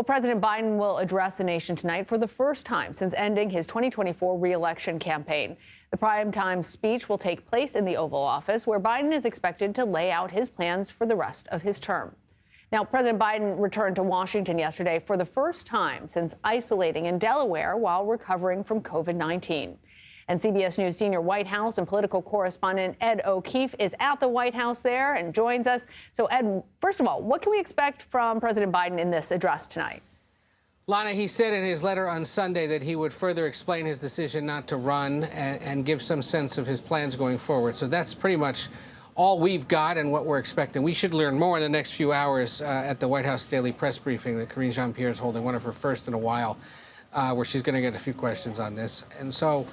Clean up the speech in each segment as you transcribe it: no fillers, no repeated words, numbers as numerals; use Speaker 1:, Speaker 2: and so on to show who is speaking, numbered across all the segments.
Speaker 1: Well, President Biden will address the nation tonight for the first time since ending his 2024 re-election campaign. The primetime speech will take place in the Oval Office, where Biden is expected to lay out his plans for the rest of his term. Now, President Biden returned to Washington yesterday for the first time since isolating in Delaware while recovering from COVID-19. And CBS News senior White House and political correspondent Ed O'Keefe is at the White House there and joins us. So, Ed, first of all, what can we expect from President Biden in this address tonight?
Speaker 2: Lana, he said in his letter on Sunday that he would further explain his decision not to run and give some sense of his plans going forward. So that's pretty much all we've got and what we're expecting. We should learn more in the next few hours at the White House daily press briefing that Karine Jean-Pierre is holding, one of her first in a while, where she's going to get a few questions on this. And so,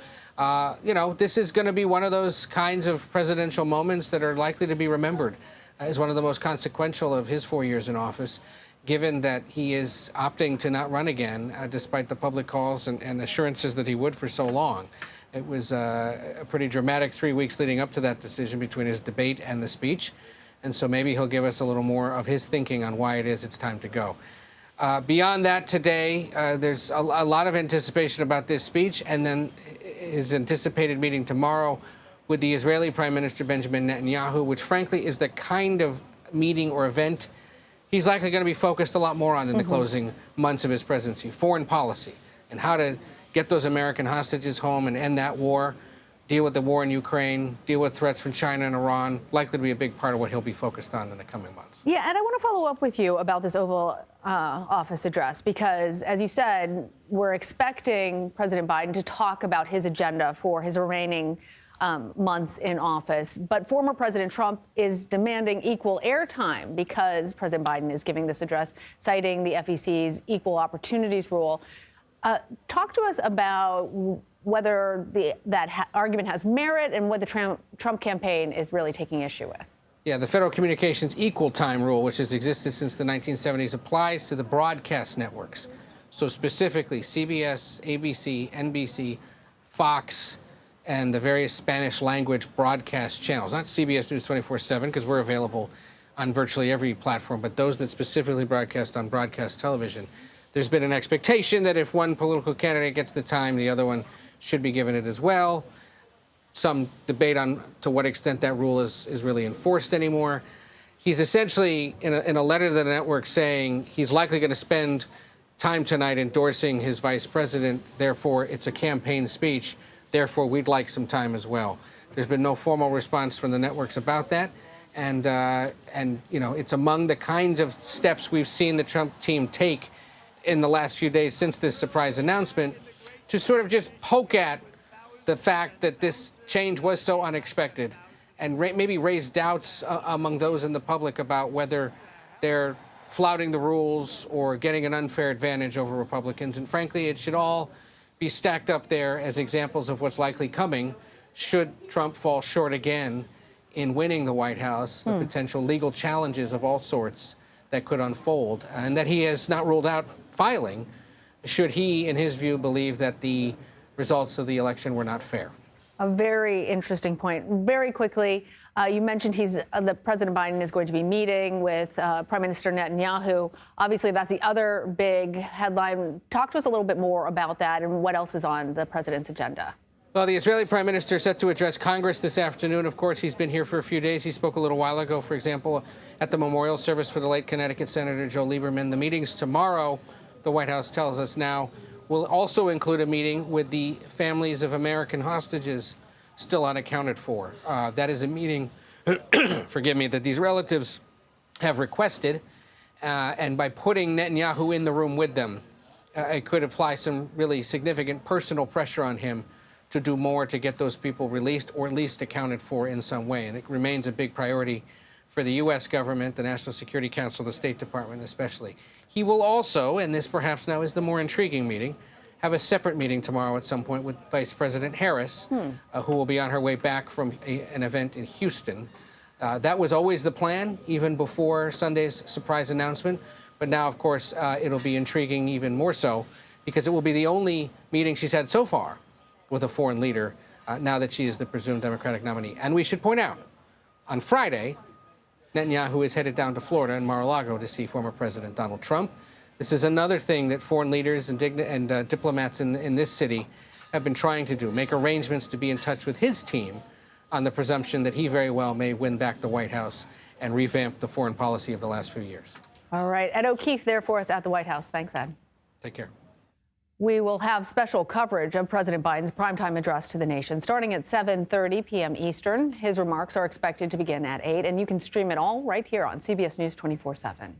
Speaker 2: you know, this is going to be one of those kinds of presidential moments that are likely to be remembered as one of the most consequential of his 4 years in office, given that he is opting to not run again, despite the public calls and assurances that he would for so long. It was a pretty dramatic 3 weeks leading up to that decision between his debate and the speech. And so maybe he'll give us a little more of his thinking on why it is it's time to go. Beyond that today, there's a lot of anticipation about this speech and then his anticipated meeting tomorrow with the Israeli Prime Minister Benjamin Netanyahu, which frankly is the kind of meeting or event he's likely going to be focused a lot more on in the closing months of his presidency. Foreign policy and how to get those American hostages home and end that war, deal with the war in Ukraine, deal with threats from China and Iran, likely to be a big part of what he'll be focused on in the coming months.
Speaker 1: Yeah, and I want to follow up with you about this Oval Office address, because, as you said, we're expecting President Biden to talk about his agenda for his remaining months in office. But former President Trump is demanding equal airtime because President Biden is giving this address, citing the FEC's equal opportunities rule. Talk to us about whether that argument has merit and what the Trump campaign is really taking issue with.
Speaker 2: Yeah, the Federal Communications Equal Time Rule, which has existed since the 1970s, applies to the broadcast networks. So specifically, CBS, ABC, NBC, Fox, and the various Spanish language broadcast channels. Not CBS News 24/7, because we're available on virtually every platform, but those that specifically broadcast on broadcast television. There's been an expectation that if one political candidate gets the time, the other one should be given it as well. Some debate on to what extent that rule is really enforced anymore. He's essentially, in a letter to the network, saying he's likely going to spend time tonight endorsing his vice president. Therefore, it's a campaign speech. Therefore, we'd like some time as well. There's been no formal response from the networks about that. And you know, it's among the kinds of steps we've seen the Trump team take in the last few days since this surprise announcement to sort of just poke at the fact that this change was so unexpected and maybe raise doubts among those in the public about whether they're flouting the rules or getting an unfair advantage over Republicans. And frankly, it should all be stacked up there as examples of what's likely coming should Trump fall short again in winning the White House, the potential legal challenges of all sorts that could unfold, and that he has not ruled out filing should he, in his view, believe that the results of the election were not fair.
Speaker 1: A very interesting point. Very quickly, you mentioned that President Biden is going to be meeting with Prime Minister Netanyahu. Obviously, that's the other big headline. Talk to us a little bit more about that and what else is on the president's agenda.
Speaker 2: Well, the Israeli Prime Minister is set to address Congress this afternoon. Of course, he's been here for a few days. He spoke a little while ago, for example, at the memorial service for the late Connecticut Senator Joe Lieberman. The meetings tomorrow, the White House tells us now, will also include a meeting with the families of American hostages still unaccounted for. That is a meeting, forgive me, that these relatives have requested. And by putting Netanyahu in the room with them, it could apply some really significant personal pressure on him to do more to get those people released or at least accounted for in some way. And it remains a big priority for the U.S. government, the National Security Council, the State Department especially. He will also, and this perhaps now is the more intriguing meeting, have a separate meeting tomorrow at some point with Vice President Harris, who will be on her way back from an event in Houston. That was always the plan, even before Sunday's surprise announcement. But now, of course, it'll be intriguing even more so because it will be the only meeting she's had so far with a foreign leader now that she is the presumed Democratic nominee. And we should point out, on Friday, Netanyahu is headed down to Florida and Mar-a-Lago to see former President Donald Trump. This is another thing that foreign leaders and diplomats in this city have been trying to do, make arrangements to be in touch with his team on the presumption that he very well may win back the White House and revamp the foreign policy of the last few years.
Speaker 1: All right. Ed O'Keefe there for us at the White House. Thanks, Ed.
Speaker 2: Take care.
Speaker 1: We will have special coverage of President Biden's primetime address to the nation starting at 7:30 p.m. Eastern. His remarks are expected to begin at 8, and you can stream it all right here on CBS News 24/7.